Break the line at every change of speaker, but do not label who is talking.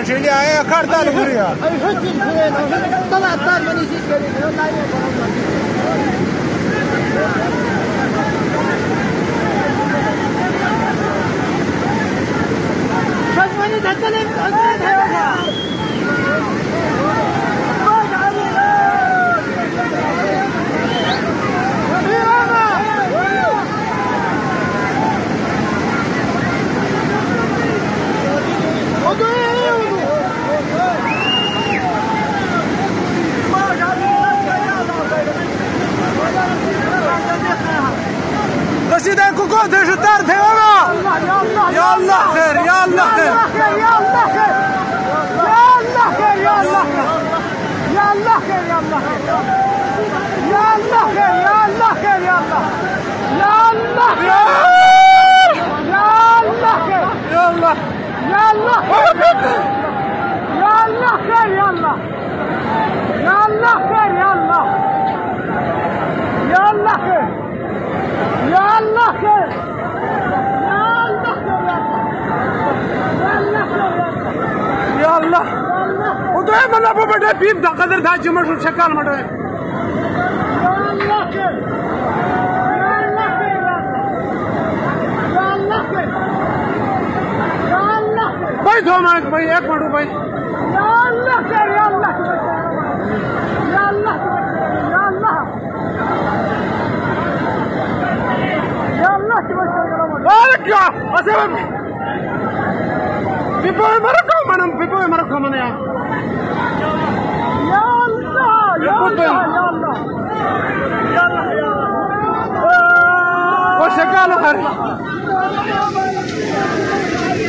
شيلي يا كارتال غوريا
اي حتي طلع الطار من يجيك شوف من يتكلم
رشيدان كوكو تيجي الدار تيوانا يا الله خير يا الله خير
يا الله خير يا الله خير يا الله خير يا الله خير يا الله خير يا الله خير يا الله خير يا الله خير يا الله خير
يا الله
يا الله خير يا الله يا الله خير يا الله يا الله خير يا الله خير
يا الله ودائما ابو بدا بيب دا قدر دا جمع شو شكال مدو
يا الله خير يا الله خير يا الله خير يا الله خير
भाई दो मिनट भाई एक मिनट भाई
يا الله خير يا الله يا الله يا الله يا الله
بارك يا اسبب بيبوي مركو من يا
يا الله يا الله يا الله يا الله
وشكاله خير